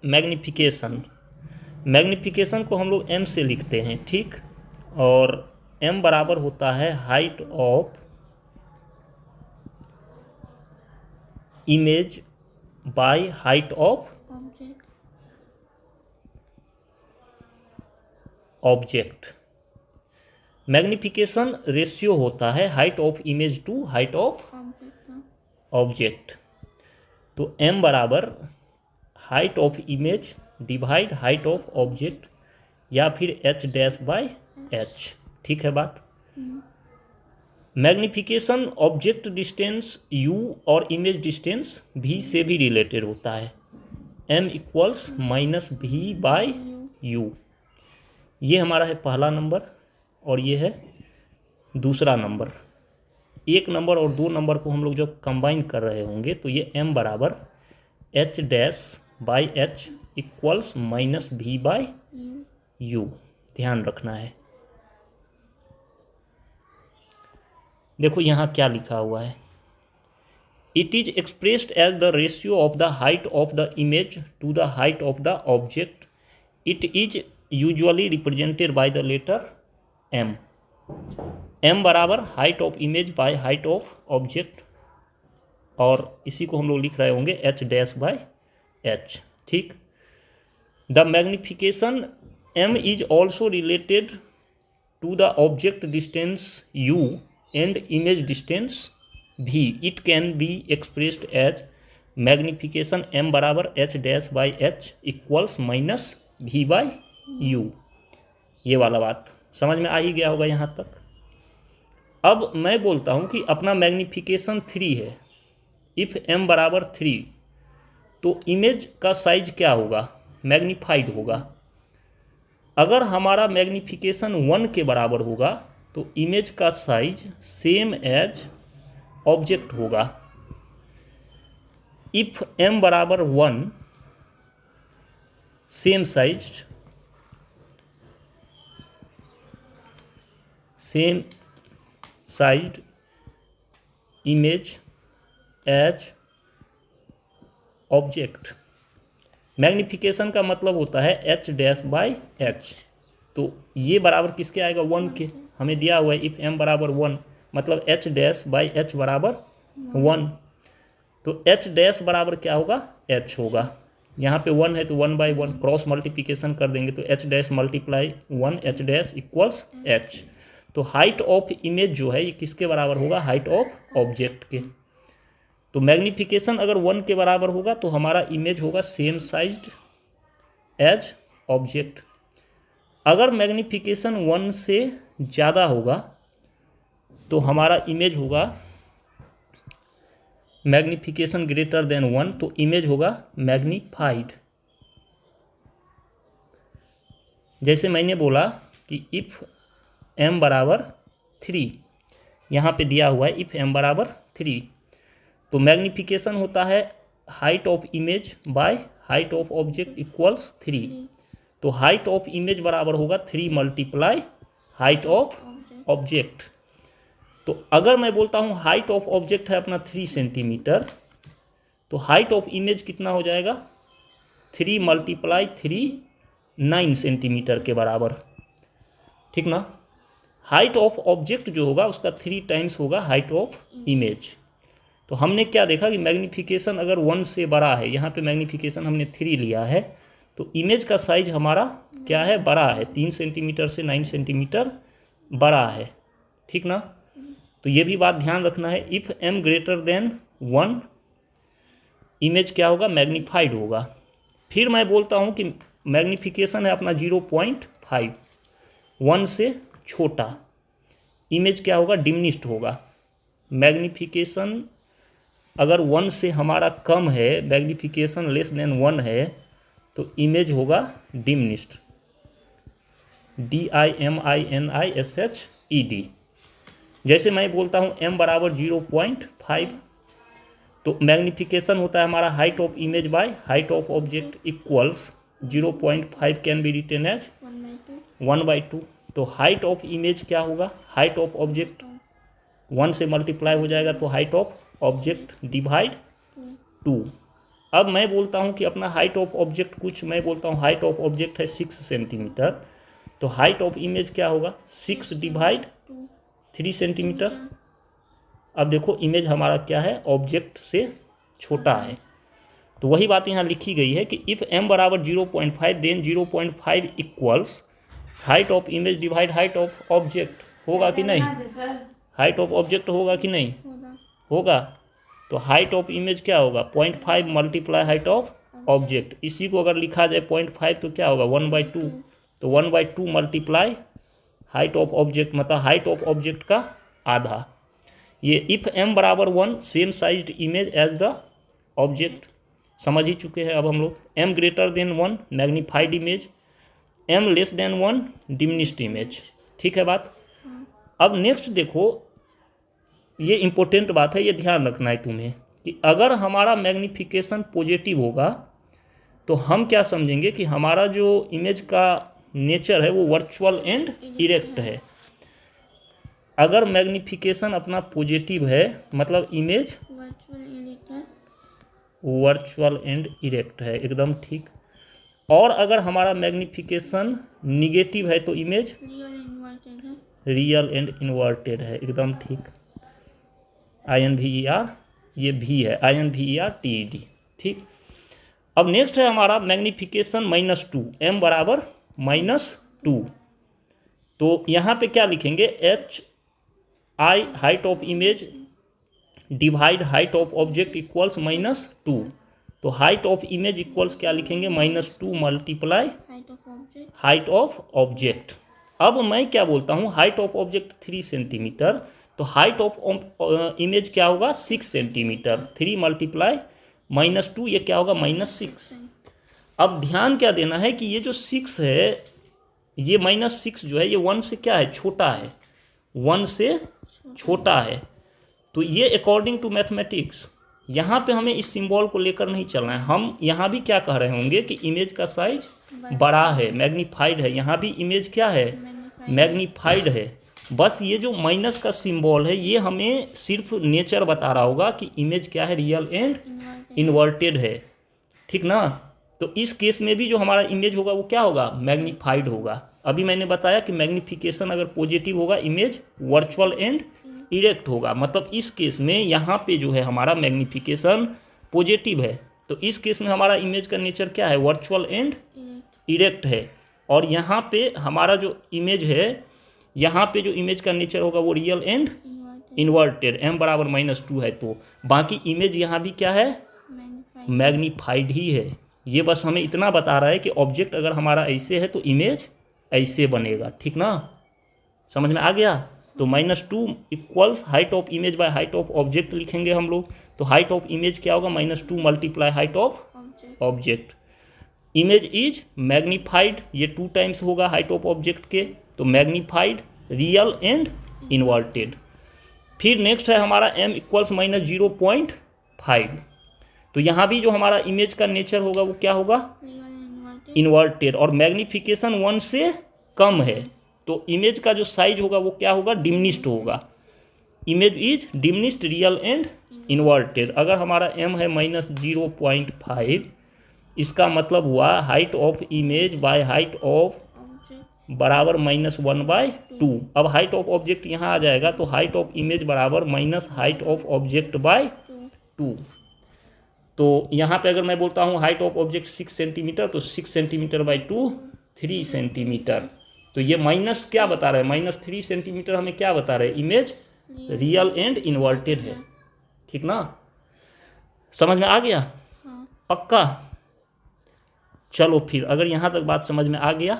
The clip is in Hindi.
मैग्नीफिकेशन, मैग्नीफिकेशन को हम लोग m से लिखते हैं, ठीक। और m बराबर होता है height of image by height of object. Magnification ratio होता है height of image to height of object. तो m बराबर height of image divide height of object या फिर h डैश बाय h, ठीक है बात। मैग्नीफिकेशन ऑब्जेक्ट डिस्टेंस u और इमेज डिस्टेंस v से भी रिलेटेड होता है, m equals minus v by u। ये हमारा है पहला नंबर और ये है दूसरा नंबर। एक नंबर और दो नंबर को हम लोग जब कंबाइन कर रहे होंगे तो ये m बराबर h dash by h equals minus v by u, ध्यान रखना है। देखो यहाँ क्या लिखा हुआ है, it is expressed as the ratio of the height of the image to the height of the object. It is usually represented by the letter m। m बराबर height of image by height of object, और इसी को हम लोग लिख रहे होंगे h डैश बाय h, ठीक। The magnification m is also related to the object distance u and image distance v। It can be expressed as magnification m बराबर h dash by h equals minus v by u। ये वाला बात समझ में आ ही गया होगा यहाँ तक। अब मैं बोलता हूँ कि अपना मैग्नीफिकेशन 3 है, इफ़ m बराबर 3 तो इमेज का साइज क्या होगा, मैग्नीफाइड होगा। अगर हमारा मैग्नीफिकेशन 1 के बराबर होगा तो इमेज का साइज सेम एज ऑब्जेक्ट होगा। इफ m बराबर 1 same size image as object. Magnification का मतलब होता है h डैश बाई h। तो ये बराबर किसके आएगा, 1 के। हमें दिया हुआ है इफ m बराबर 1 मतलब h डैश बाई h बराबर 1। तो h डैश बराबर क्या होगा, h होगा। यहाँ पे 1 है तो 1 बाई 1 क्रॉस मल्टीप्लिकेशन कर देंगे तो h dash multiply 1 h dash equals h। तो हाइट ऑफ इमेज जो है ये किसके बराबर होगा, हाइट ऑफ ऑब्जेक्ट के। तो मैग्नीफिकेशन अगर 1 के बराबर होगा तो हमारा इमेज होगा सेम साइज्ड एज ऑब्जेक्ट। अगर मैग्नीफिकेशन 1 से ज़्यादा होगा तो हमारा इमेज होगा मैग्नीफिकेशन ग्रेटर देन 1, तो इमेज होगा मैग्नीफाइड। जैसे मैंने बोला कि इफ़ m बराबर 3, यहाँ पे दिया हुआ है इफ़ m बराबर 3 तो मैग्नीफिकेशन होता है height of image by height of object equals 3। तो हाइट ऑफ इमेज बराबर होगा 3 मल्टीप्लाई हाइट ऑफ ऑब्जेक्ट। तो अगर मैं बोलता हूँ हाइट ऑफ ऑब्जेक्ट है अपना 3 सेंटीमीटर तो हाइट ऑफ इमेज कितना हो जाएगा, 3 मल्टीप्लाई 3 9 सेंटीमीटर के बराबर, ठीक ना। हाइट ऑफ ऑब्जेक्ट जो होगा उसका 3 टाइम्स होगा हाइट ऑफ इमेज। तो हमने क्या देखा कि मैग्नीफिकेशन अगर 1 से बड़ा है, यहाँ पे मैग्नीफिकेशन हमने 3 लिया है तो इमेज का साइज हमारा क्या है, बड़ा है, 3 सेंटीमीटर से 9 सेंटीमीटर बड़ा है, ठीक ना। तो ये भी बात ध्यान रखना है, if m greater than 1 image क्या होगा, मैग्नीफाइड होगा। फिर मैं बोलता हूँ कि मैग्नीफिकेशन है अपना 0.5, 1 से छोटा, इमेज क्या होगा, डिमिनिश्ड होगा। मैग्नीफिकेशन अगर 1 से हमारा कम है, मैग्नीफिकेशन लेस देन 1 है तो इमेज होगा डिमिनिश्ड, DIMINISHED। जैसे मैं बोलता हूँ m बराबर 0.5 तो मैग्नीफिकेशन होता है हमारा height of image by height of object equals 0.5 can be written as 1/2। तो हाइट ऑफ इमेज क्या होगा, हाइट ऑफ ऑब्जेक्ट 1 से मल्टीप्लाई हो जाएगा तो हाइट ऑफ ऑब्जेक्ट डिवाइड 2, अब मैं बोलता हूँ कि अपना हाइट ऑफ ऑब्जेक्ट कुछ, मैं बोलता हूँ हाइट ऑफ ऑब्जेक्ट है 6 सेंटीमीटर, तो हाइट ऑफ इमेज क्या होगा 6 डिवाइड 3 सेंटीमीटर। अब देखो इमेज हमारा क्या है, ऑब्जेक्ट से छोटा है, तो वही बात यहाँ लिखी गई है कि इफ़ m बराबर 0.5 then 0.5 equals height of image divide height of object. होगा कि नहीं, हाइट ऑफ ऑब्जेक्ट होगा कि नहीं होगा। तो हाइट ऑफ इमेज क्या होगा 0.5 मल्टीप्लाई हाइट ऑफ ऑब्जेक्ट। इसी को अगर लिखा जाए 0.5 तो क्या होगा 1/2, तो 1/2 मल्टीप्लाई हाइट ऑफ ऑब्जेक्ट, मतलब हाइट ऑफ ऑब्जेक्ट का आधा। ये इफ़ m बराबर 1 same sized image as the object, समझ ही चुके हैं अब हम लोग। m greater than 1 magnified image, m less than 1 diminished image. ठीक है बात। अब नेक्स्ट देखो, ये इंपॉर्टेंट बात है, ये ध्यान रखना है तुम्हें कि अगर हमारा मैग्नीफिकेशन पॉजिटिव होगा तो हम क्या समझेंगे कि हमारा जो इमेज का नेचर है वो वर्चुअल एंड इरेक्ट है। अगर मैग्नीफिकेशन अपना पॉजिटिव है मतलब इमेज वर्चुअल एंड इरेक्ट है, एकदम ठीक। और अगर हमारा मैग्नीफिकेशन निगेटिव है तो इमेज रियल एंड इन्वर्टेड है, एकदम ठीक। INVER ये भी है, INVERTED, ठीक। अब नेक्स्ट है हमारा मैग्नीफिकेशन -2, m बराबर -2। तो यहाँ पे क्या लिखेंगे HI height of image divide height of object equals -2। तो हाइट ऑफ इमेज इक्वल्स क्या लिखेंगे -2 मल्टीप्लाई हाइट ऑफ ऑब्जेक्ट। अब मैं क्या बोलता हूँ हाइट ऑफ ऑब्जेक्ट 3 सेंटीमीटर, तो हाइट ऑफ इमेज क्या होगा 6 सेंटीमीटर, 3 मल्टीप्लाई -2 ये क्या होगा -6। अब ध्यान क्या देना है कि ये जो 6 है, ये -6 जो है ये 1 से क्या है छोटा है, 1 से छोटा है। तो ये अकॉर्डिंग टू मैथमेटिक्स यहाँ पे हमें इस सिंबल को लेकर नहीं चलना है। हम यहाँ भी क्या कह रहे होंगे कि इमेज का साइज बड़ा है, मैग्नीफाइड है, यहाँ भी इमेज क्या है मैग्नीफाइड है। बस ये जो माइनस का सिंबल है ये हमें सिर्फ नेचर बता रहा होगा कि इमेज क्या है रियल एंड इन्वर्टेड है, ठीक ना। तो इस केस में भी जो हमारा इमेज होगा वो क्या होगा मैग्नीफाइड होगा। अभी मैंने बताया कि मैग्नीफिकेशन अगर पॉजिटिव होगा इमेज वर्चुअल एंड इरेक्ट होगा, मतलब इस केस में यहाँ पे जो है हमारा मैग्नीफिकेशन पॉजिटिव है, तो इस केस में हमारा इमेज का नेचर क्या है वर्चुअल एंड इरेक्ट है। और यहाँ पे हमारा जो इमेज है, यहाँ पे जो इमेज का नेचर होगा वो रियल एंड इन्वर्टेड, m बराबर -2 है, तो बाकी इमेज यहाँ भी क्या है मैग्नीफाइड ही है। ये बस हमें इतना बता रहा है कि ऑब्जेक्ट अगर हमारा ऐसे है तो इमेज ऐसे बनेगा, ठीक ना, समझ में आ गया। तो -2 equals height of image by height of object लिखेंगे हम लोग। तो हाइट ऑफ इमेज क्या होगा -2 multiply height of object. Image is magnified, ये 2 टाइम्स होगा हाइट ऑफ ऑब्जेक्ट के, तो मैग्नीफाइड रियल एंड इन्वर्टेड। फिर नेक्स्ट है हमारा m इक्वल्स -0.5। तो यहाँ भी जो हमारा इमेज का नेचर होगा वो क्या होगा इन्वर्टेड, और मैग्नीफिकेशन 1 से कम है, तो इमेज का जो साइज होगा वो क्या होगा डिमिनिश्ड होगा। Image is diminished real and inverted. अगर हमारा m है -0.5, इसका मतलब हुआ height of image by height of बराबर -1/2। अब हाइट ऑफ ऑब्जेक्ट यहाँ आ जाएगा, तो हाइट ऑफ इमेज बराबर minus height of object by 2। तो यहाँ पे अगर मैं बोलता हूँ हाइट ऑफ ऑब्जेक्ट 6 सेंटीमीटर, तो 6 सेंटीमीटर बाई 2 3 सेंटीमीटर। तो ये माइनस क्या बता रहा है -3 सेंटीमीटर हमें क्या बता रहा है इमेज रियल एंड इन्वर्टेड है, ठीक ना, समझ में आ गया पक्का। चलो फिर अगर यहाँ तक बात समझ में आ गया